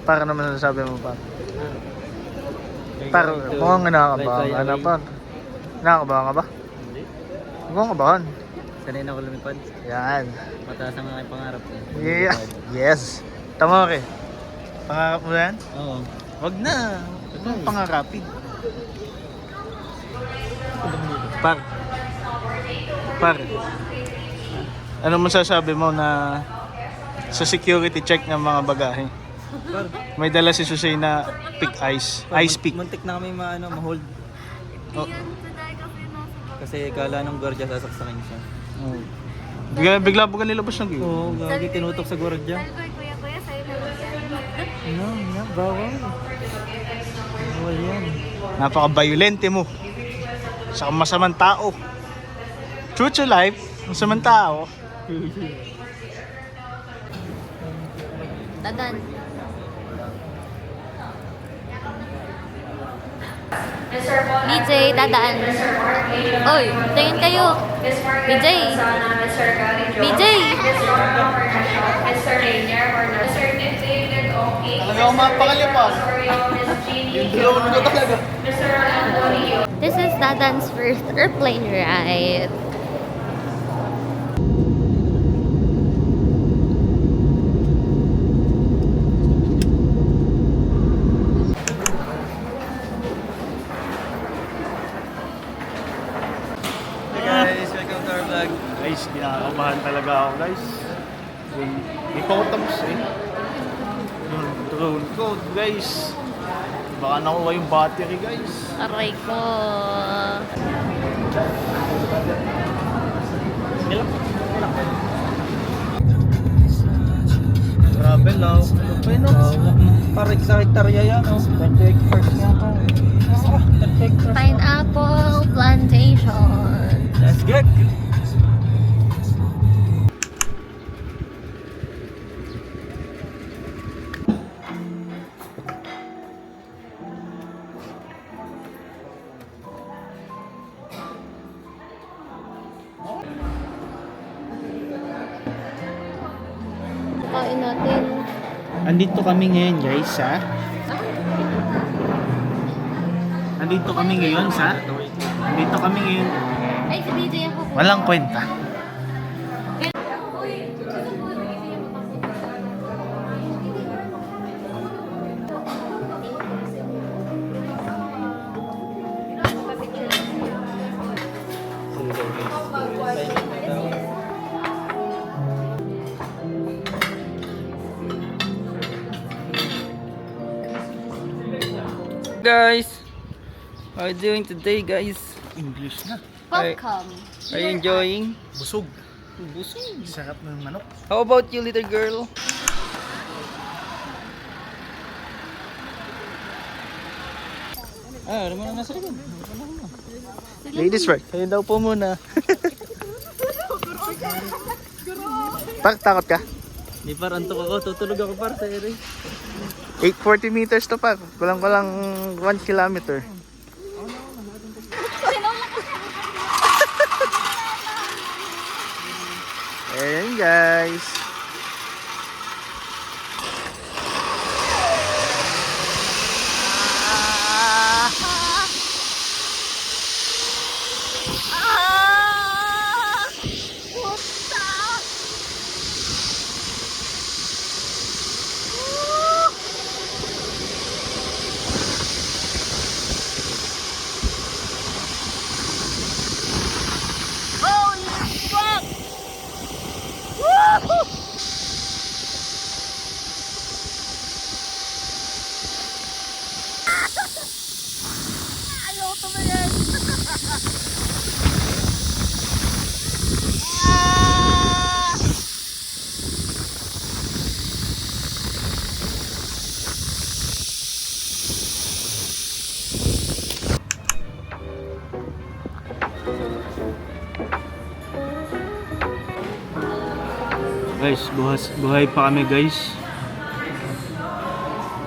Para naman nasasabi mo pa. Para mukhang nakakabahan ka na pa. Nakakabahan ka ba? Hindi. Mukhang kabahan. Sanay na ako lumipad. Yan. Mataas ang aking pangarap. Yeah. Yes. Tama ka. Pangarap mo yan? Oo. Wag na. Huwag mong pangarapin. Par. Ano masasabi mo na sa security check ng mga bagahe? May dala si Susay na pick ice. Ice pick. Muntik na kami ma-hold. Oh. Kasi kala nung gwardiya sasaksakin siya. Oh. Bigla po ka nilabas ng Oo, gagi tinutok sa gwardiya. Kuya, sa'yo na yan. Bawal. Bawal yan. Napaka-violente mo. Sa masamang tao. True to life, masamang tao. Dadan. BJ, dadaan. Oy, tingin kayo. BJ. BJ. Talaga ako mapakalipan. Yung drone ko talaga. This is Dadan's first airplane ride. Hey guys, welcome to our vlog. Guys, kinakabahan talaga ako guys. Hindi pa ako tapos eh. Yung drone ko guys. Baka nakuha yung battery guys. Aray ko. Grabe lang. Parang sa hektarya yan. 20 hectares yan. 20 hectares. Pineapple plantation. Let's get. Kain natin. Andito kami ngayon guys sa... Andito kami ngayon sa... Andito kami ngayon... Ay, si BJ ako. Walang kwenta. Guys, how are you doing today guys? English na. Welcome. Are you enjoying? Busog. Busog. Sarap ng manok. How about you little girl? Ano mo na nasa likod? Ladies first. Kayo daw po muna. Par, takot ka? Di par, antok ako. Tutulog ako par sa ere. 840 meters to par. Kulang 1 kilometer. Ayan guys. Guys, buhay pa kami guys.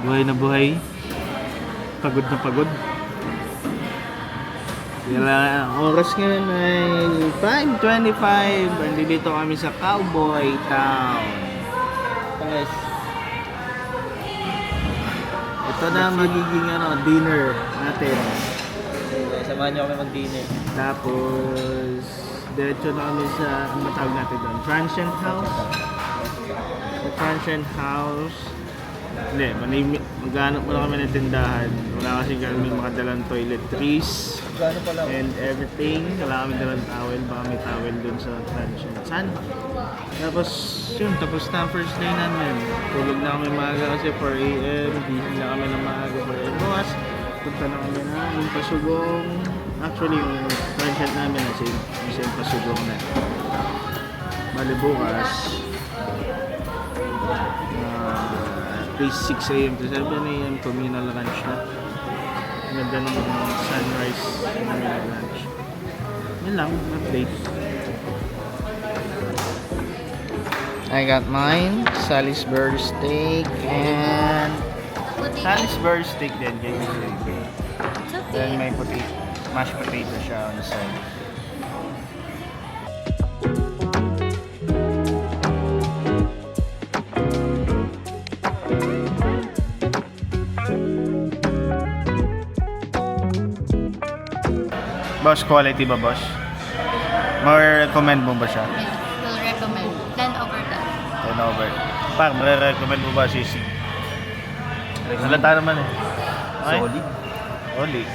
Buhay na buhay. Pagod na pagod. Oras ngayon ay 5:25. Andito kami sa Cowboy Town. Guys. Ito na magiging dinner natin. Samahan niyo kami mag-dinner. Tapos, diretso na kami sa, ano tawag natin doon? Transient House? Transient House. Hindi, maghanap muna kami ng tindahan. Wala kasi kami makadalang toiletries Gano pa lang? and everything. Wala kami dalang towel. Baka may towel doon sa Transient. Saan? Tapos, yun, tapos na ang first day namin. Tulog na kami maaga kasi 4 AM. Gising na kami ng maaga 4 AM. Bukas, punta na kami na yung Pasugong. Actually, yung Transient namin na same Pasugong na. Bali bukas, at least 6 AM to 7 AM communal lunch na. Ganda ng sunrise communal lunch. Yun lang, update. I got mine, Salisbury steak and Salisbury steak din, ganyan siya. It's okay. Then may mashed potato siya on the side. Boss, quality ba, boss? Ma-recommend mo ba siya? Yes, will recommend. 10 over 10. 10 over. Par, ma-recommend mo ba si Sig? Halata naman eh. Okay? Solid.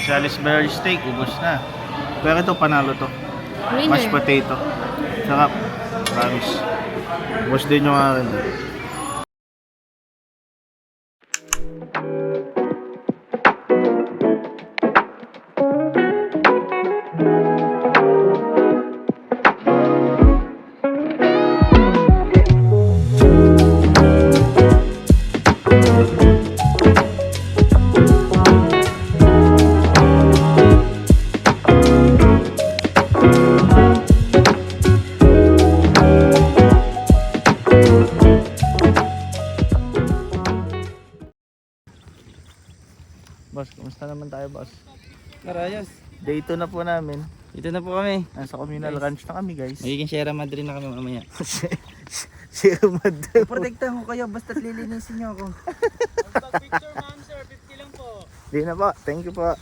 Salisbury steak, ubos na. Pero ito, panalo to. Winner. Mashed potato. Sarap. Promise. Ubos din yung akin. Boss, kumusta naman tayo, boss? Marayos. Day 2 na po namin. Ito na po kami. Nasa communal ranch na kami, guys. Magiging Sierra Madre na kami mamaya. Si Madre. Protektahan ko kayo basta't lilinisin niyo ako. Picture ma'am sir, 50 lang po. Di na po. Thank you po.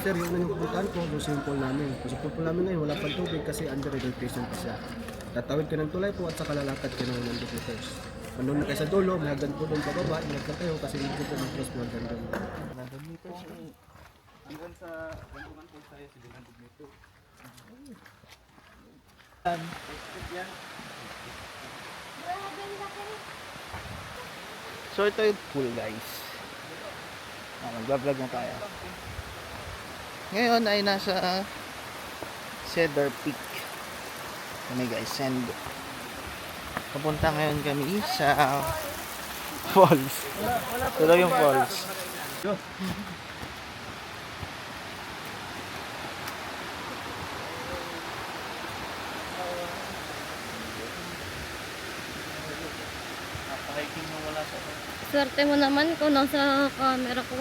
Sir, yung napupuntahan ko, yung swimming pool namin. Kasi swimming pool namin ngayon, wala pang tubig kasi under irrigation pa siya. Tatawid ka ng tulay po at saka lalakad ka ng 100 meters. Manun na kayo sa dulo, may hagdan po doon pababa, ingat lang kayo kasi hindi po mag-cross po hanggang doon. 100 meters eh. Hanggang sa gantungan po tayo sa 100 meters. So ito yung pool, guys. Magbablog na tayo. Ngayon ay nasa Cedar Peak kami, guys, and papunta ngayon kami sa falls. Ito daw yung falls. Napahiking mo wala sa Swerte mo naman kung nasa camera ko.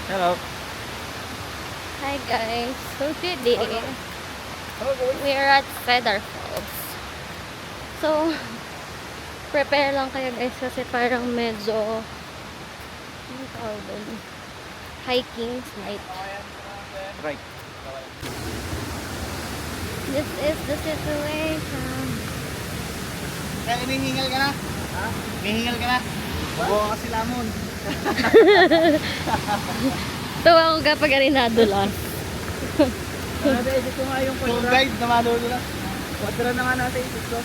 Hello. Hi guys. So today, we are at Cedar Falls. So, prepare lang kayo guys kasi parang medyo ano tawag doon? Hiking slight. Right. This is the situation. Kaya hinihingal ka na? Ha? Hinihingal ka na? Oo, kasi lamon. Tuwa ako kapag arinado lang. Nada-edit ko nga yung tour guide na manulo na. Quadra na nga natin isip ko.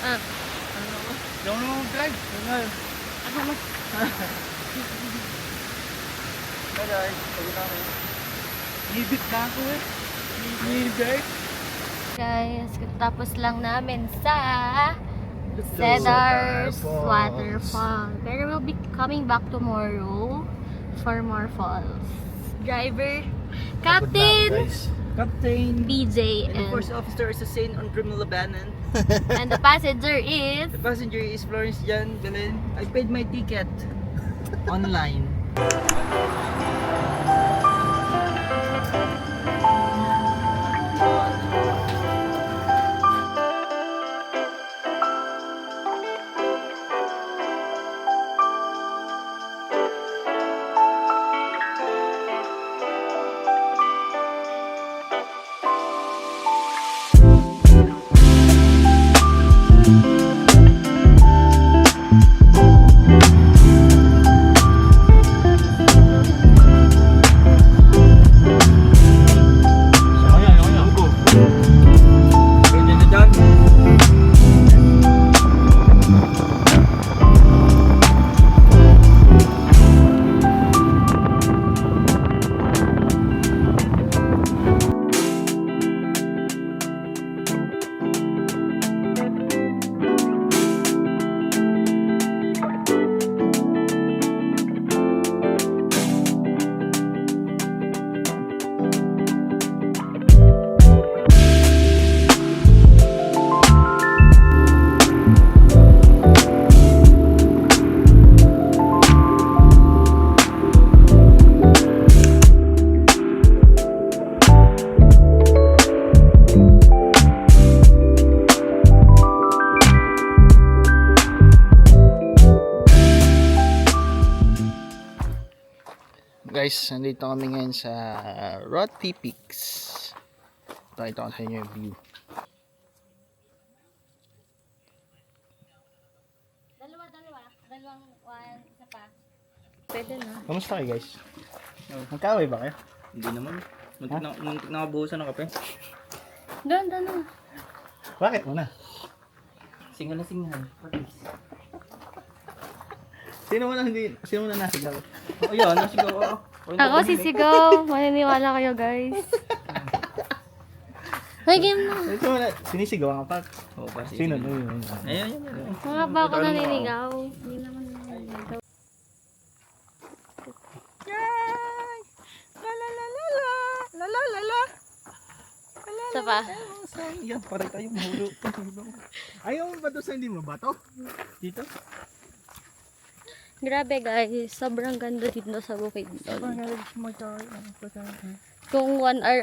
Ah, Yung ano mag-drive? Yung nga. Hey guys, pagod na kayo. Nibit na ako eh. Nibit. guys, tapos lang namin sa Cedar's Waterfall. Pero we'll be coming back tomorrow for more falls. Driver, Captain, Captain. BJ, And the and, first officer is Hussein Andrim Labanan. and the passenger is... The passenger is Florence Jan Belen. I paid my ticket online. Pwede na dyan. Guys, nandito kami ngayon sa Rocky Peaks. Pakita ko sa inyo yung view. Dalawang one, isa pa. Pwede na. Kamusta kayo guys? Magkaaway ba kayo? Hindi naman. Muntik na kabuhusan ng kape. Ganda na. Bakit muna? Singal na singal. Sino muna nasigaw? Oh, yun. Nasigaw ako. Ako sisigaw. Maniniwala kayo guys. May game na. Sino muna? Sinisigaw ang apat. Oo, pa Sino? Ayun. Ayun. Mga ba ako naninigaw? Hindi naman naninigaw. Isa pa. Yan, parang tayo mahulog. Ayaw mo ba doon sa hindi mo bato? Dito? Grabe guys, sobrang ganda dito sa bukid. Kung 1 hour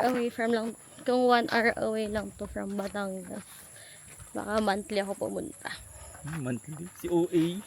away lang to from Batangas. Baka monthly ako pumunta. Monthly. Si OA.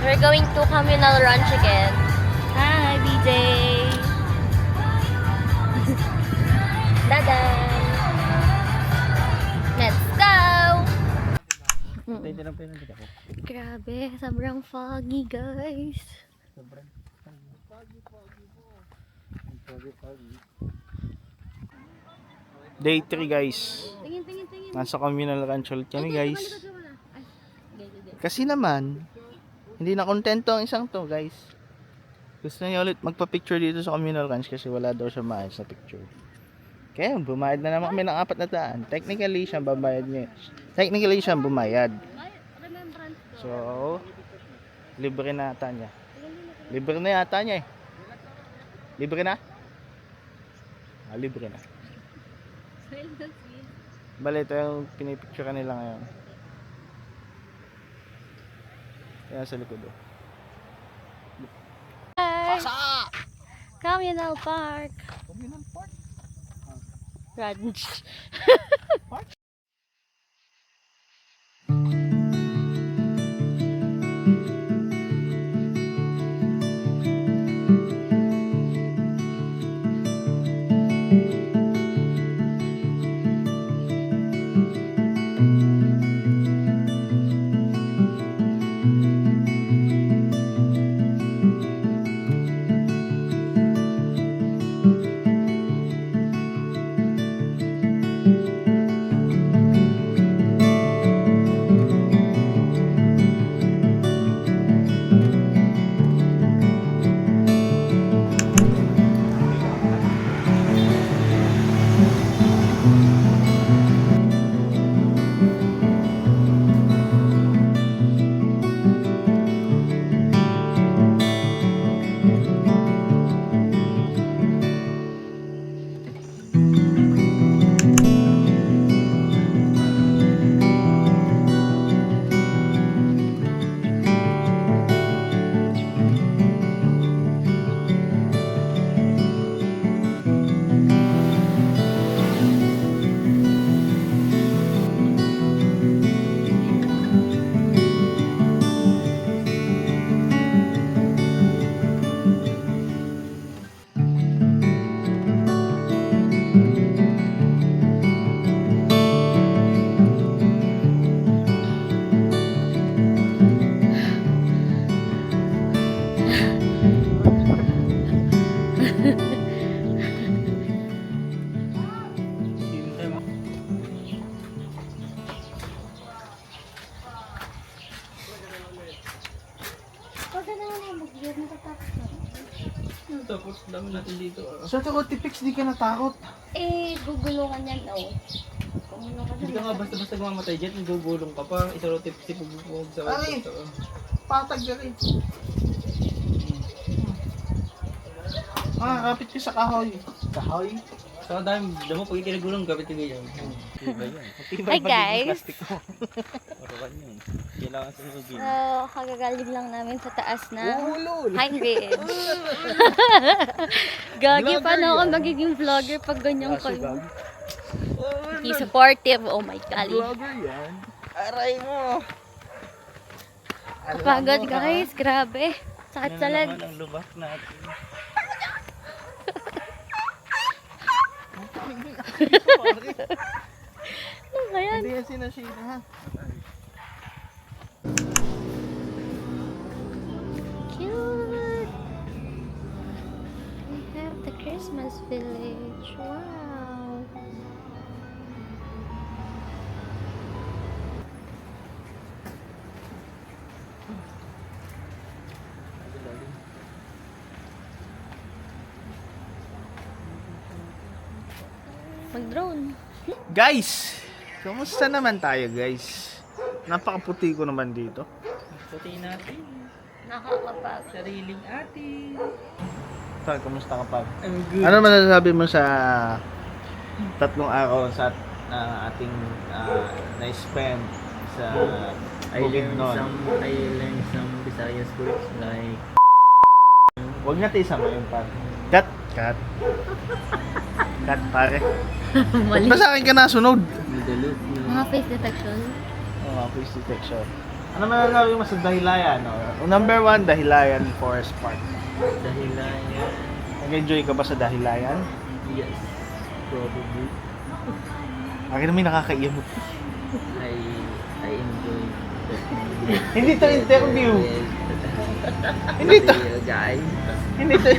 We're going to Communal Ranch again. Hi, BJ! Dadah! Let's go! Pwede lang dito ako. Grabe, sobrang foggy, guys. Sobrang Day 3 guys. Tingin. Nasa communal ranch ulit kami guys. Kasi naman, hindi na kontento ang isang to guys. Gusto niya ulit magpa-picture dito sa communal ranch kasi wala daw siya maayos sa picture. Kaya bumayad na naman kami ng 400. Technically siya babayad niya. Technically siya bumayad. So, libre na ata niya. Libre na yata niya eh. Libre na? Libre na. Bale, ito yung pinipicture nila ngayon. Kaya sa likod oh. Communal Park. Communal Park. Ranch. Tapos dami natin dito. So, ito Tipix, di ka natakot. Gugulungan yan, oh. Gugulungan Hindi ka nga basta-basta gumamatay dyan, gugulong ka pa. Isarotip si pagbubuhog sa Ay! Patag ka rin. Kapit ka sa kahoy. Kahoy? Sa dami, damo pag itinagulong, gabit ka ganyan. Hi, guys! Parawan yun. Kailangan sunugin. So, kagagaling lang namin sa taas na Pine Ridge. Gagi pa na ako magiging vlogger pag ganyan kayo. Be supportive. Oh my God. Vlogger yan. Aray mo. Kapagod guys. Grabe. Sakit sa leg. Ano naman ang lubak natin. Ano ba yan? Hindi yan sinashade ha. Cute. We have the Christmas village. Wow. Mag-drone. Guys, kumusta naman tayo guys? Napakaputi ko naman dito. Puti natin. Nakakapag. Sariling atin. Tal, kumusta ka pa? I'm good. Ano masasabi mo sa 3 araw sa ating na-spend sa I learned some Visayas words like Huwag natin isama yung par. Cut! Cut pare. Ba't ba sa akin ka nasunod? Middle loop. Mga face detection. Oo, face detection. Ano masasabi mo sa Dahilayan? Number 1, Dahilayan Forest Park. Dahilayan. Nag-enjoy ka ba sa Dahilayan? Yes. Probably. Akin naman nakakaiyamot. I enjoy. Hindi to interview. Hindi to. Guys. Hindi to.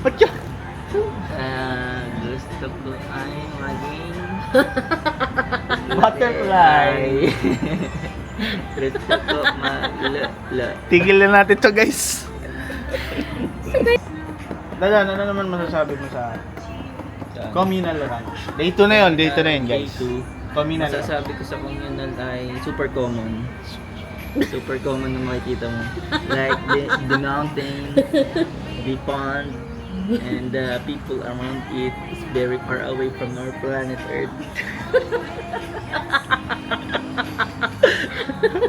Ba't yun? Gusto ko ay maging Butterfly. Gusto ko magla. Tigil na natin to guys. Dadan, ano naman masasabi mo sa Communal Ranch? Day 2 na yun, day 2 na yun guys. Communal Ranch. Masasabi ko sa communal ay super common. Super common na makikita mo. Like the mountain, the pond, and the people around it is very far away from our planet Earth.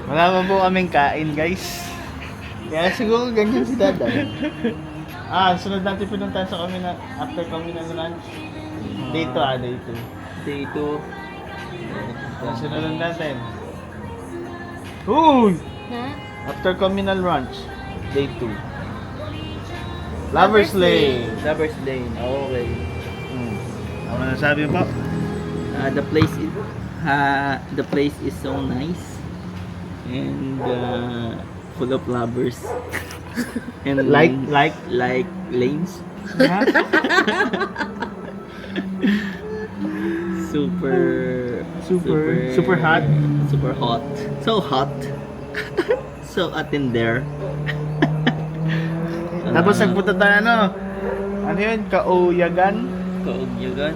Wala pa po kaming kain guys. Kaya siguro ganyan si Dadan. Sunod natin pinuntahan sa Communal, after Communal Ranch. Day 2 day 2. Day 2. Sunod natin. Uy! Na? After Communal Ranch, day 2. Lovers Lane. Lovers Lane. Okay. Ano nasabi po? The place is so nice and full of lovers. And Like lanes. Ha? Super hot. Super hot. So hot. So hot in there. Tapos nagpunta tayo ano yun? Kauyagan? Kauyagan.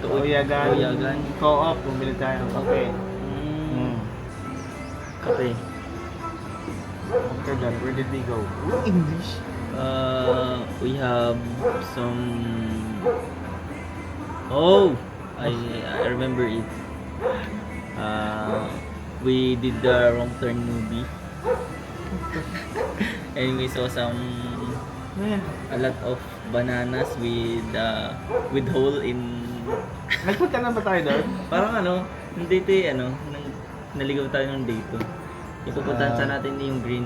Kauyagan. Co-op, bumili tayo ng kape. Kape. After that, where did we go? English. We have some. Oh, I remember it. We did the Wrong Turn movie, and we saw a lot of bananas with hole in. Nagpunta na ba tayo doon? Parang hindi naligaw tayo ng date. Ipupuntahan sa natin yung green.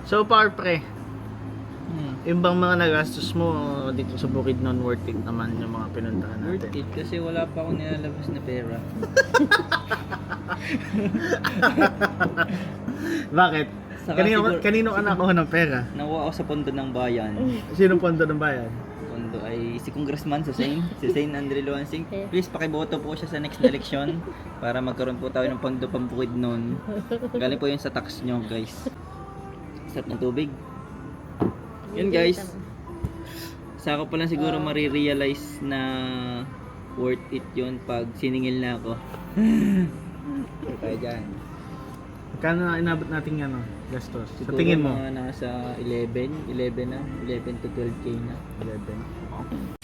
So far pre, yung bang mga nagastos mo dito sa Bukidnon, worth it naman yung mga pinuntahan Worth natin? it kasi wala pa akong nilalabas na pera. Bakit? Saka Kanino ka nakuha ng pera? Nakuha ako sa pondo ng bayan. Sino pondo ng bayan? Pondo ay si Congressman si Saint Andre Luansing. Please pakiboto po siya sa next election para magkaroon po tayo ng pondo Bukidnon. Galing po yun sa tax nyo guys. Sarap ng tubig. Yun guys. Saka pa lang siguro marirealize na worth it yun pag siningil na ako. Kaya dyan. Kano na inabot natin yan gastos? Sa Siguro tingin mo? mga nasa 11 to 12k na. 11.